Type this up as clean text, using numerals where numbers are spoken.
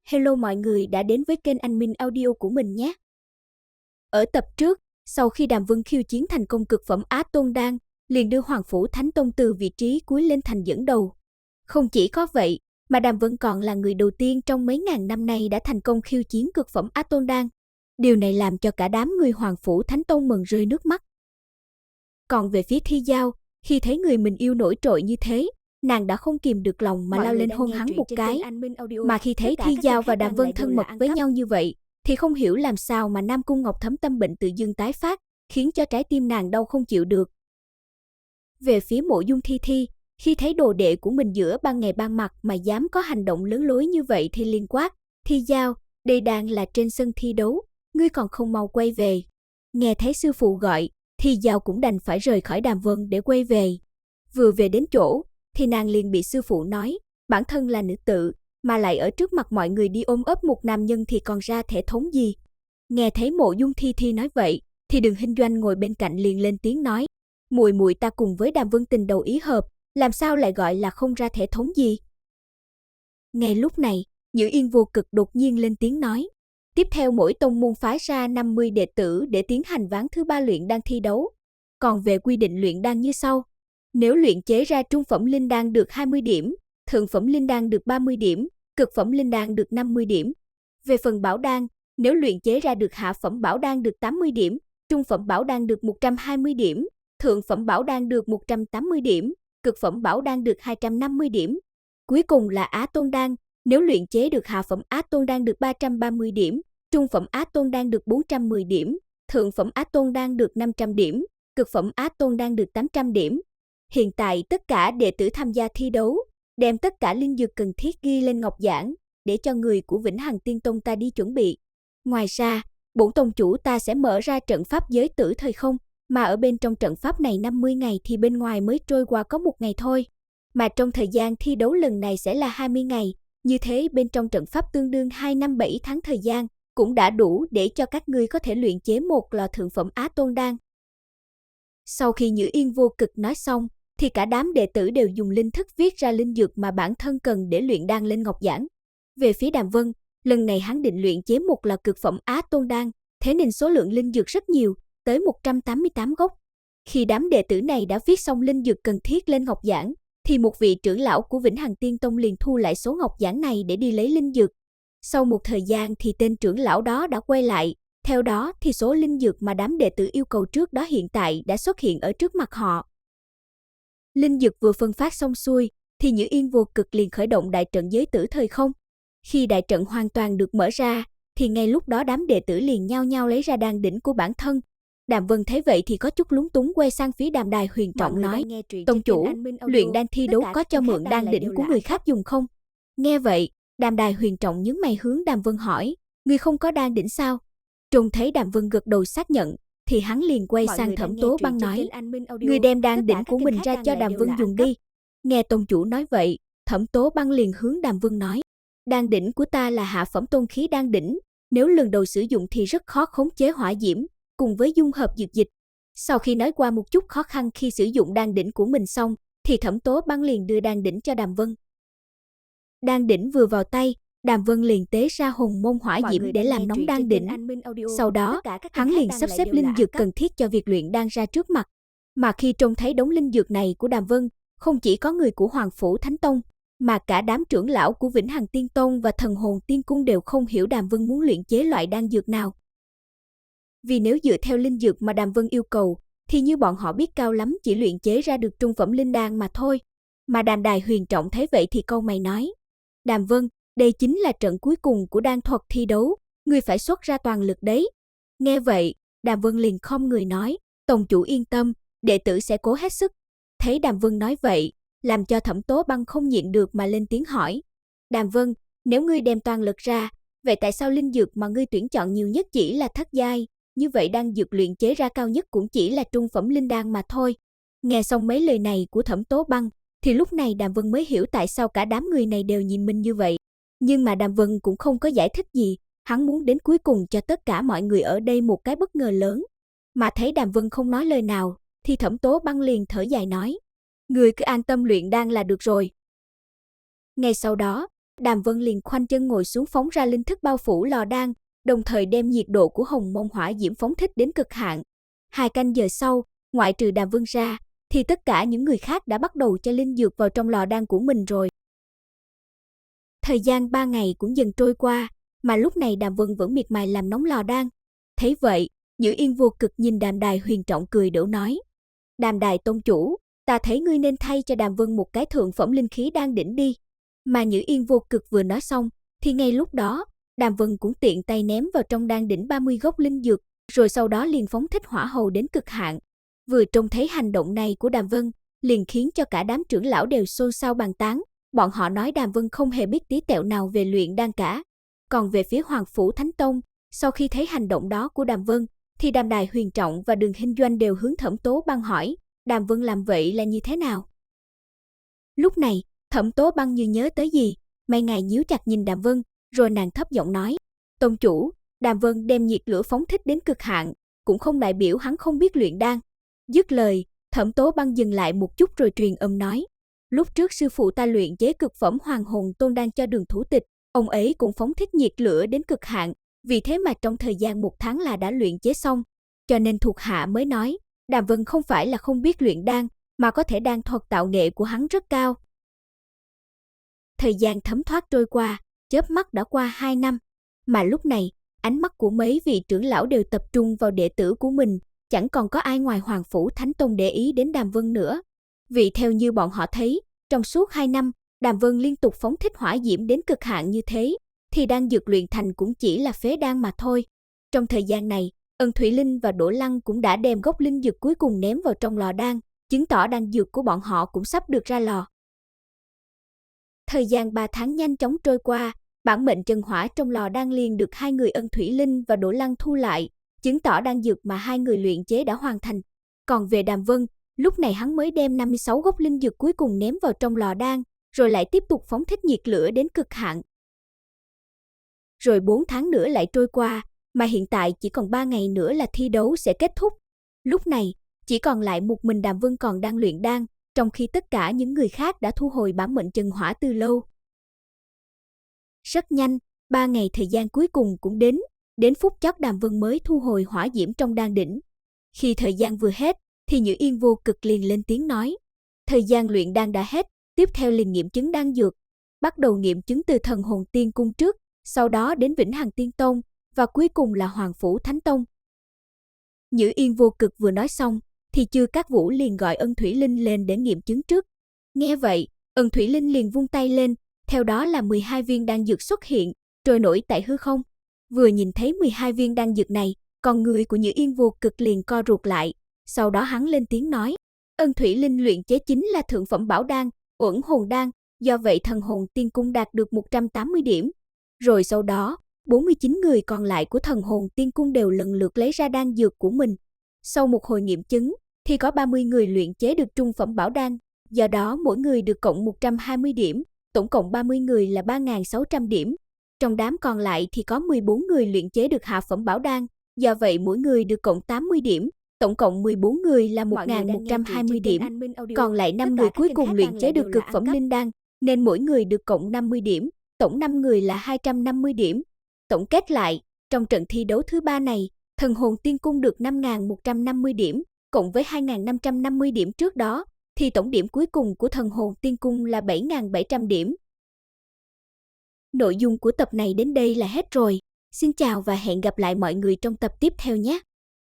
Hello mọi người đã đến với kênh Anh Minh Audio của mình nhé. Ở tập trước, sau khi Đàm Vân khiêu chiến thành công cực phẩm Á Tôn Đan, liền đưa Hoàng Phủ Thánh Tông từ vị trí cuối lên thành dẫn đầu. Không chỉ có vậy, mà Đàm Vân còn là người đầu tiên trong mấy ngàn năm nay đã thành công khiêu chiến cực phẩm Á Tôn Đan. Điều này làm cho cả đám người Hoàng Phủ Thánh Tông mừng rơi nước mắt. Còn về phía Thi Giao, khi thấy người mình yêu nổi trội như thế, nàng đã không kìm được lòng mà lao lên hôn hắn một cái. Mà khi thấy Thi Giao và Đàm Vân thân mật với nhau như vậy, thì không hiểu làm sao mà Nam Cung Ngọc Thấm tâm bệnh tự dưng tái phát, khiến cho trái tim nàng đau không chịu được. Về phía Mộ Dung Thi Thi, khi thấy đồ đệ của mình giữa ban ngày ban mặt mà dám có hành động lớn lối như vậy thì liền quát: Thi Giao, đây đang là trên sân thi đấu, ngươi còn không mau quay về. Nghe thấy sư phụ gọi, Thi Giao cũng đành phải rời khỏi Đàm Vân để quay về. Vừa về đến chỗ, thì nàng liền bị sư phụ nói, bản thân là nữ tự, mà lại ở trước mặt mọi người đi ôm ấp một nam nhân thì còn ra thể thống gì. Nghe thấy Mộ Dung Thi Thi nói vậy, thì Đường Hinh Doanh ngồi bên cạnh liền lên tiếng nói, muội muội ta cùng với Đàm Vân tình đầu ý hợp, làm sao lại gọi là không ra thể thống gì. Ngay lúc này, Nhữ Yên Vô Cực đột nhiên lên tiếng nói, tiếp theo mỗi tông môn phái ra 50 đệ tử để tiến hành ván thứ 3 luyện đan thi đấu. Còn về quy định luyện đan như sau. Nếu luyện chế ra trung phẩm linh đan được 20 điểm, thượng phẩm linh đan được 30 điểm, cực phẩm linh đan được 50 điểm. Về phần bảo đan, nếu luyện chế ra được hạ phẩm bảo đan được 80 điểm, trung phẩm bảo đan được 120 điểm, thượng phẩm bảo đan được 180 điểm, cực phẩm bảo đan được 250 điểm. Cuối cùng là Á Tôn đan, nếu luyện chế được hạ phẩm Á Tôn đan được 330 điểm, trung phẩm Á Tôn đan được 410 điểm, thượng phẩm Á Tôn đan được 500 điểm, cực phẩm Á Tôn đan được 800 điểm. Hiện tại tất cả đệ tử tham gia thi đấu, đem tất cả linh dược cần thiết ghi lên ngọc giản, để cho người của Vĩnh Hằng Tiên Tông ta đi chuẩn bị. Ngoài ra, bổn tông chủ ta sẽ mở ra trận pháp giới tử thời không, mà ở bên trong trận pháp này 50 ngày thì bên ngoài mới trôi qua có 1 ngày thôi. Mà trong thời gian thi đấu lần này sẽ là 20 ngày, như thế bên trong trận pháp tương đương 2 năm 7 tháng thời gian, cũng đã đủ để cho các ngươi có thể luyện chế một lò thượng phẩm Á Tôn đan. Sau khi Nhữ Yên Vô Cực nói xong, thì cả đám đệ tử đều dùng linh thức viết ra linh dược mà bản thân cần để luyện đan lên ngọc giản. Về phía Đàm Vân, lần này hắn định luyện chế một là cực phẩm Á Tôn đan, thế nên số lượng linh dược rất nhiều, tới 188 gốc. Khi đám đệ tử này đã viết xong linh dược cần thiết lên ngọc giản, thì một vị trưởng lão của Vĩnh Hằng Tiên Tông liền thu lại số ngọc giản này để đi lấy linh dược. Sau một thời gian thì tên trưởng lão đó đã quay lại, theo đó thì số linh dược mà đám đệ tử yêu cầu trước đó hiện tại đã xuất hiện ở trước mặt họ. Linh dược vừa phân phát xong xuôi, thì Nhữ Yên Vô Cực liền khởi động đại trận giới tử thời không. Khi đại trận hoàn toàn được mở ra, thì ngay lúc đó đám đệ tử liền nhao nhao lấy ra đan đỉnh của bản thân. Đàm Vân thấy vậy thì có chút lúng túng quay sang phía Đàm Đài Huyền Trọng nói, tông chủ, luyện đan thi đấu có cho mượn đan đỉnh của người khác dùng không? Nghe vậy, Đàm Đài Huyền Trọng nhướng mày hướng Đàm Vân hỏi, ngươi không có đan đỉnh sao? Trông thấy Đàm Vân gật đầu xác nhận, thì hắn liền quay sang Thẩm Tố Băng nói, ngươi đem đan đỉnh của mình ra cho Đàm Vân dùng đi. Nghe tông chủ nói vậy, Thẩm Tố Băng liền hướng Đàm Vân nói, đan đỉnh của ta là hạ phẩm tôn khí đan đỉnh, nếu lần đầu sử dụng thì rất khó khống chế hỏa diễm, cùng với dung hợp dược dịch. Sau khi nói qua một chút khó khăn khi sử dụng đan đỉnh của mình xong, thì Thẩm Tố Băng liền đưa đan đỉnh cho Đàm Vân. Đan đỉnh vừa vào tay, Đàm Vân liền tế ra hồng môn hỏa diễm để làm nóng đan đỉnh. Sau đó, hắn liền sắp xếp linh dược cần thiết cho việc luyện đan ra trước mặt. Mà khi trông thấy đống linh dược này của Đàm Vân, không chỉ có người của Hoàng Phủ Thánh Tông, mà cả đám trưởng lão của Vĩnh Hằng Tiên Tông và Thần Hồn Tiên Cung đều không hiểu Đàm Vân muốn luyện chế loại đan dược nào. Vì nếu dựa theo linh dược mà Đàm Vân yêu cầu, thì như bọn họ biết cao lắm chỉ luyện chế ra được trung phẩm linh đan mà thôi. Mà Đàm Đài Huyền Trọng thấy vậy thì cau mày nói, Đàm Vân, đây chính là trận cuối cùng của đan thuật thi đấu, ngươi phải xuất ra toàn lực đấy. Nghe vậy, Đàm Vân liền khom người nói, tông chủ yên tâm, đệ tử sẽ cố hết sức. Thấy Đàm Vân nói vậy, làm cho Thẩm Tố Băng không nhịn được mà lên tiếng hỏi, Đàm Vân, nếu ngươi đem toàn lực ra, vậy tại sao linh dược mà ngươi tuyển chọn nhiều nhất chỉ là thất giai, như vậy đan dược luyện chế ra cao nhất cũng chỉ là trung phẩm linh đan mà thôi. Nghe xong mấy lời này của Thẩm Tố Băng, thì lúc này Đàm Vân mới hiểu tại sao cả đám người này đều nhìn mình như vậy. Nhưng mà Đàm Vân cũng không có giải thích gì, hắn muốn đến cuối cùng cho tất cả mọi người ở đây một cái bất ngờ lớn. Mà thấy Đàm Vân không nói lời nào, thì Thẩm Tố Băng liền thở dài nói, người cứ an tâm luyện đan là được rồi. Ngay sau đó, Đàm Vân liền khoanh chân ngồi xuống phóng ra linh thức bao phủ lò đan, đồng thời đem nhiệt độ của hồng mông hỏa diễm phóng thích đến cực hạn. 2 canh giờ sau, ngoại trừ Đàm Vân ra, thì tất cả những người khác đã bắt đầu cho linh dược vào trong lò đan của mình rồi. Thời gian 3 ngày cũng dần trôi qua, mà lúc này Đàm Vân vẫn miệt mài làm nóng lò đan. Thấy vậy, Nhữ Yên Vô Cực nhìn Đàm Đài Huyền Trọng cười đểu nói: Đàm Đài tông chủ, ta thấy ngươi nên thay cho Đàm Vân một cái thượng phẩm linh khí đan đỉnh đi. Mà Nhữ Yên Vô Cực vừa nói xong, thì ngay lúc đó, Đàm Vân cũng tiện tay ném vào trong đan đỉnh 30 gốc linh dược, rồi sau đó liền phóng thích hỏa hầu đến cực hạn. Vừa trông thấy hành động này của Đàm Vân, liền khiến cho cả đám trưởng lão đều xôn xao bàn tán. Bọn họ nói Đàm Vân không hề biết tí tẹo nào về luyện đan cả. Còn về phía Hoàng Phủ Thánh Tông, sau khi thấy hành động đó của Đàm Vân, thì Đàm Đài Huyền Trọng và Đường Hinh Doanh đều hướng Thẩm Tố Băng hỏi, Đàm Vân làm vậy là như thế nào? Lúc này, Thẩm Tố Băng như nhớ tới gì, mấy ngày nhíu chặt nhìn Đàm Vân, rồi nàng thấp giọng nói, tông chủ, Đàm Vân đem nhiệt lửa phóng thích đến cực hạn, cũng không đại biểu hắn không biết luyện đan. Dứt lời, Thẩm Tố Băng dừng lại một chút rồi truyền âm nói, lúc trước sư phụ ta luyện chế cực phẩm Hoàng Hồn Tôn đan cho Đường thủ tịch, ông ấy cũng phóng thích nhiệt lửa đến cực hạn, vì thế mà trong thời gian 1 tháng là đã luyện chế xong, cho nên thuộc hạ mới nói, Đàm Vân không phải là không biết luyện đan, mà có thể đan thuật tạo nghệ của hắn rất cao. Thời gian thấm thoát trôi qua, chớp mắt đã qua 2 năm, mà lúc này, ánh mắt của mấy vị trưởng lão đều tập trung vào đệ tử của mình, chẳng còn có ai ngoài Hoàng Phủ Thánh Tông để ý đến Đàm Vân nữa. Vì theo như bọn họ thấy, trong suốt 2 năm, Đàm Vân liên tục phóng thích hỏa diễm đến cực hạn như thế, thì đan dược luyện thành cũng chỉ là phế đan mà thôi. Trong thời gian này, Ân Thủy Linh và Đỗ Lăng cũng đã đem gốc linh dược cuối cùng ném vào trong lò đan, chứng tỏ đan dược của bọn họ cũng sắp được ra lò. Thời gian 3 tháng nhanh chóng trôi qua, bản mệnh chân hỏa trong lò đan liền được 2 người Ân Thủy Linh và Đỗ Lăng thu lại, chứng tỏ đan dược mà 2 người luyện chế đã hoàn thành. Còn về Đàm Vân, lúc này hắn mới đem 56 gốc linh dược cuối cùng ném vào trong lò đan, rồi lại tiếp tục phóng thích nhiệt lửa đến cực hạn. Rồi 4 tháng nữa lại trôi qua, mà hiện tại chỉ còn 3 ngày nữa là thi đấu sẽ kết thúc. Lúc này, chỉ còn lại một mình Đàm Vân còn đang luyện đan, trong khi tất cả những người khác đã thu hồi bản mệnh chân hỏa từ lâu. Rất nhanh, 3 ngày thời gian cuối cùng cũng đến phút chót Đàm Vân mới thu hồi hỏa diễm trong đan đỉnh. Khi thời gian vừa hết, thì Nhữ Yên Vô Cực liền lên tiếng nói, thời gian luyện đan đã hết, tiếp theo liền nghiệm chứng đan dược. Bắt đầu nghiệm chứng từ Thần Hồn Tiên Cung trước, sau đó đến Vĩnh Hằng Tiên Tông, và cuối cùng là Hoàng Phủ Thánh Tông. Nhữ Yên Vô Cực vừa nói xong, thì Chư Các Vũ liền gọi Ân Thủy Linh lên để nghiệm chứng trước. Nghe vậy, Ân Thủy Linh liền vung tay lên, theo đó là 12 viên đan dược xuất hiện, trôi nổi tại hư không. Vừa nhìn thấy 12 viên đan dược này, con người của Nhữ Yên Vô Cực liền co ruột lại, sau đó hắn lên tiếng nói, Ân Thủy Linh luyện chế chính là thượng phẩm bảo đan, Uẩn Hồn đan, do vậy Thần Hồn Tiên Cung đạt được 180 điểm. Rồi sau đó, 49 người còn lại của Thần Hồn Tiên Cung đều lần lượt lấy ra đan dược của mình. Sau một hồi nghiệm chứng, thì có 30 người luyện chế được trung phẩm bảo đan, do đó mỗi người được cộng 120 điểm, tổng cộng 30 người là 3.600 điểm. Trong đám còn lại thì có 14 người luyện chế được hạ phẩm bảo đan, do vậy mỗi người được cộng 80 điểm, tổng cộng 14 người là 1.120 điểm. Còn lại 5 người cuối cùng luyện chế được cực phẩm linh đan, nên mỗi người được cộng 50 điểm, tổng 5 người là 250 điểm. Tổng kết lại, trong trận thi đấu thứ 3 này, Thần Hồn Tiên Cung được 5.150 điểm, cộng với 2.550 điểm trước đó, thì tổng điểm cuối cùng của Thần Hồn Tiên Cung là 7.700 điểm. Nội dung của tập này đến đây là hết rồi. Xin chào và hẹn gặp lại mọi người trong tập tiếp theo nhé!